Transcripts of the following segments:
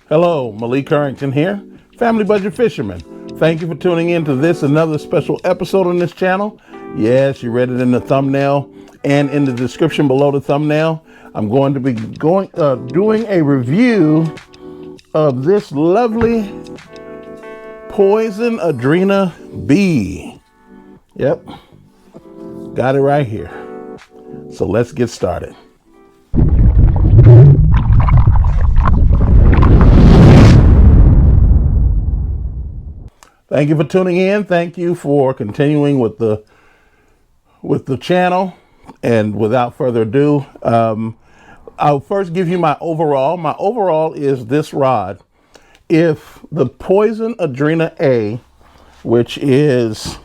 Hello, Malik Currington here, Family Budget Fisherman. Thank you for tuning in to this another special episode on this channel. Yes, you read it in the thumbnail and in the description below the thumbnail. I'm going to be doing a review of this lovely Poison Adrena B. Yep, got it right here. So let's get started. Thank you for tuning in. Thank you for continuing with the channel. And without further ado, I'll first give you my overall. My overall is this rod. If the Poison Adrena A, which is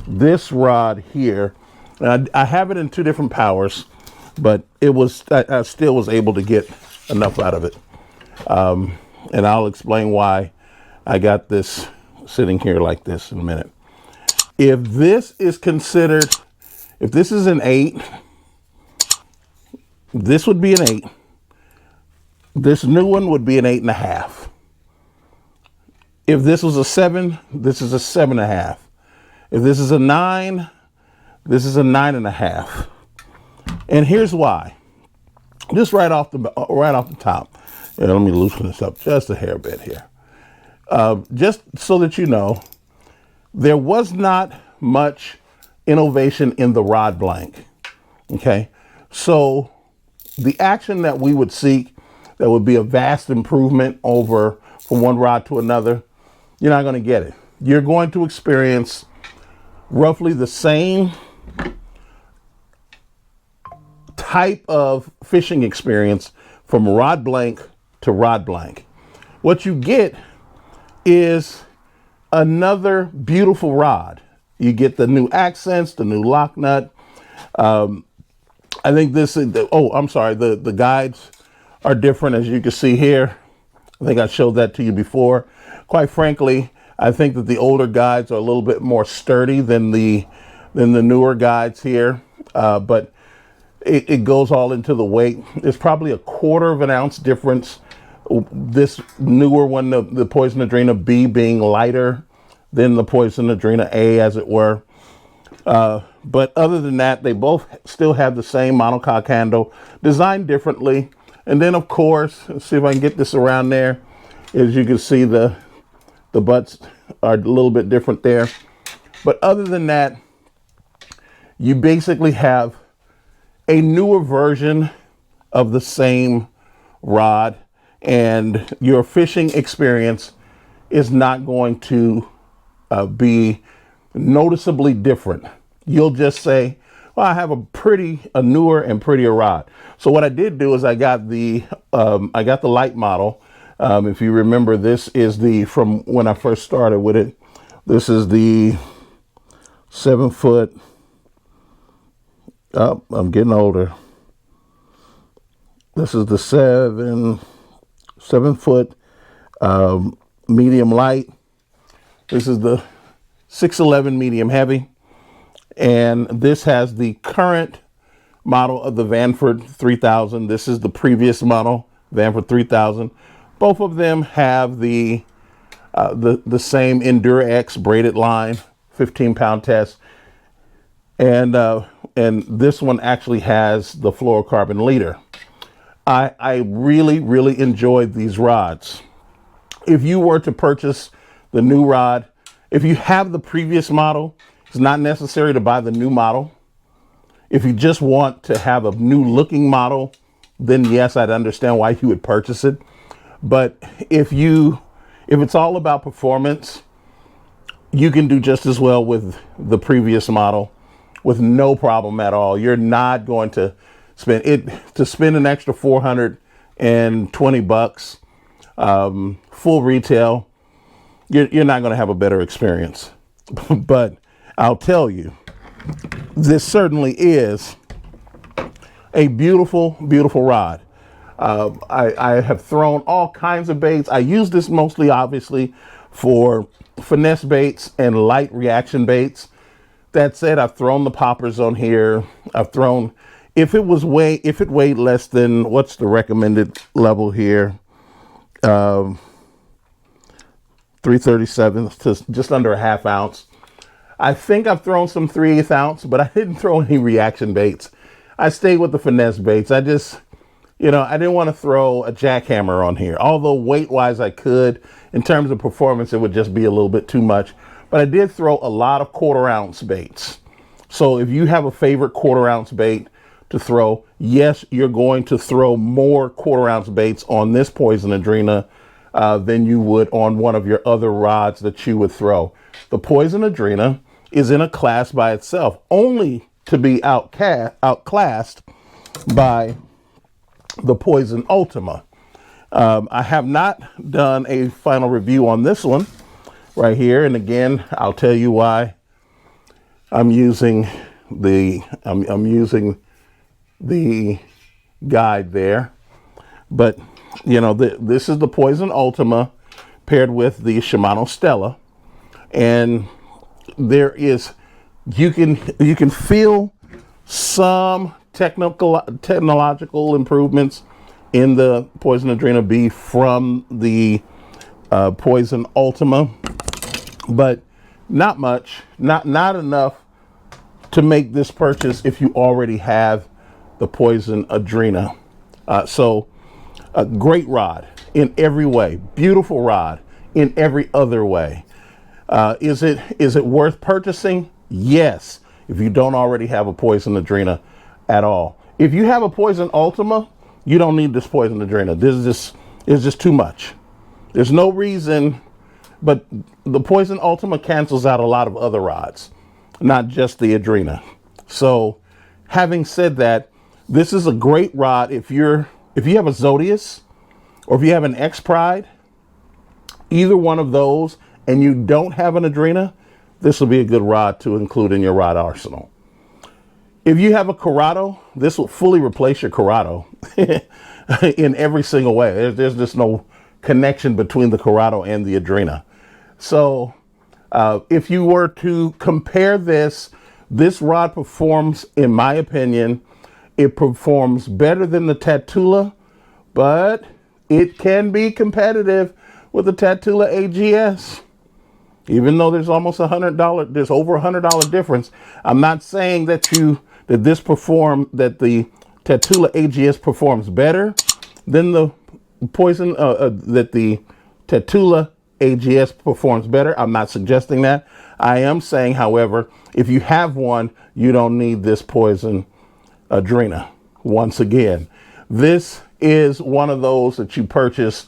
this rod here, and I have it in two different powers, but I still was able to get enough out of it. And I'll explain why I got this sitting here like this in a minute. If this is an 8, this would be an 8. This new one would be an 8.5. If this was a 7, this is a 7.5. If this is a 9, this is a 9.5. And here's why. Just right off the top. Yeah, let me loosen this up just a hair bit here. Just so that you know, there was not much innovation in the rod blank. Okay, so the action that we would seek, that would be a vast improvement over from one rod to another, you're not going to get it. You're going to experience roughly the same type of fishing experience from rod blank to rod blank. What you get is another beautiful rod. You get the new accents, the new lock nut. I think this is the guides are different, as you can see here. I think I showed that to you before. Quite frankly, I think that the older guides are a little bit more sturdy than the newer guides here, but it goes all into the weight. There's probably a 1/4 ounce difference. This newer one, the Poison Adrena B, being lighter than the Poison Adrena A, as it were. But other than that, they both still have the same monocoque handle, designed differently. And then, of course, let's see if I can get this around there. As you can see, the butts are a little bit different there. But other than that, you basically have a newer version of the same rod, and your fishing experience is not going to be noticeably different. You'll just say, well, I have a newer and prettier rod. So what I did do is I got the light model. If you remember, this is from when I first started with it. This is the 7 foot. Oh, I'm getting older. This is the 7 foot medium light. This is the 611 medium heavy. And this has the current model of the Vanford 3000. This is the previous model, Vanford 3000. Both of them have the same Endura-X braided line, 15-pound test. And this one actually has the fluorocarbon leader. I really, really enjoyed these rods. If you were to purchase the new rod, if you have the previous model, it's not necessary to buy the new model. If you just want to have a new looking model, then yes, I'd understand why you would purchase it. But if it's all about performance, you can do just as well with the previous model with no problem at all. You're not going to spend an extra $420 full retail. You're not going to have a better experience. But I'll tell you, this certainly is a beautiful, beautiful rod. I have thrown all kinds of baits. I use this mostly, obviously, for finesse baits and light reaction baits. That said, I've thrown the poppers on here. I've thrown, if it weighed less than, what's the recommended level here? 337 to just under a half ounce. I think I've thrown some 3/8 ounce, but I didn't throw any reaction baits. I stayed with the finesse baits. I just, I didn't want to throw a jackhammer on here. Although weight-wise I could, in terms of performance, it would just be a little bit too much. But I did throw a lot of 1/4 ounce baits. So if you have a favorite 1/4 ounce bait to throw, yes, you're going to throw more 1/4 ounce baits on this Poison Adrena than you would on one of your other rods that you would throw. The Poison Adrena is in a class by itself, only to be outclassed by the Poison Ultima. I have not done a final review on this one right here, and again, I'll tell you why I'm using the guide there. But this is the Poison Ultima paired with the Shimano Stella, and there is you can feel some technological improvements in the Poison Adrena B from the Poison Ultima, but not much, not enough to make this purchase if you already have the Poison Adrena. So a great rod in every way, beautiful rod in every other way. Is it worth purchasing? Yes, if you don't already have a Poison Adrena at all. If you have a Poison Ultima, you don't need this Poison Adrena. This is just too much. There's no reason, but the Poison Ultima cancels out a lot of other rods, not just the Adrena. So having said that, this is a great rod if you have a Zodius or if you have an X-Pride, either one of those, and you don't have an Adrena, this will be a good rod to include in your rod arsenal. If you have a Corrado, this will fully replace your Corrado in every single way. There's just no connection between the Corrado and the Adrena. So if you were to compare this rod performs, in my opinion, it performs better than the Tatula, but it can be competitive with the Tatula AGS. Even though there's almost there's over $100 difference. I'm not saying that the Tatula AGS performs better than the Poison, that the Tatula AGS performs better. I'm not suggesting that. I am saying, however, if you have one, you don't need this Poison Adrena. Once again, this is one of those that you purchase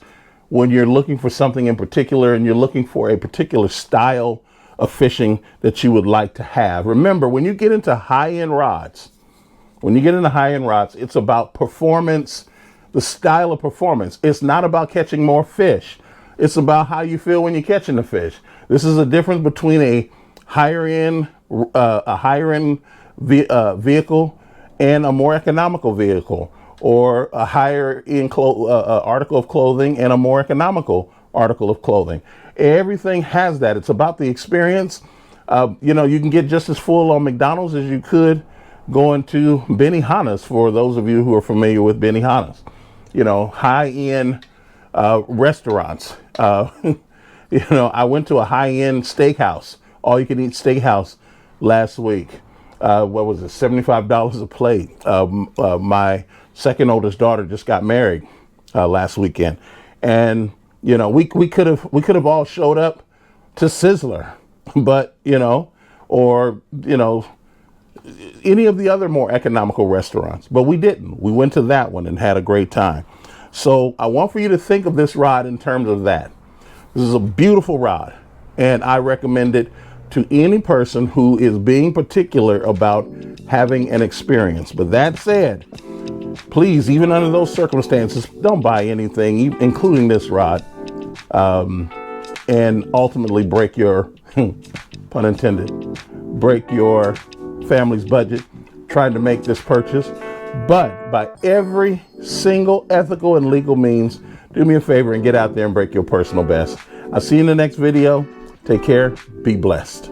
when you're looking for something in particular and you're looking for a particular style of fishing that you would like to have. Remember, when you get into high-end rods, it's about performance, the style of performance. It's not about catching more fish. It's about how you feel when you're catching the fish. This is a difference between a higher-end vehicle and a more economical vehicle, or a higher-end article of clothing and a more economical article of clothing. Everything has that. It's about the experience. You can get just as full on McDonald's as you could going to Benihana's, for those of you who are familiar with Benihana's. High-end restaurants. I went to a high-end steakhouse, all-you-can-eat steakhouse last week. What was it, $75 a plate. My second oldest daughter just got married last weekend, and we could have all showed up to Sizzler, but or any of the other more economical restaurants, but we didn't. We went to that one and had a great time. So I want for you to think of this rod in terms of that. This is a beautiful rod, and I recommend it to any person who is being particular about having an experience. But that said, please, even under those circumstances, don't buy anything, including this rod, and ultimately break your, pun intended, break your family's budget trying to make this purchase. But by every single ethical and legal means, do me a favor and get out there and break your personal best. I'll see you in the next video. Take care. Be blessed.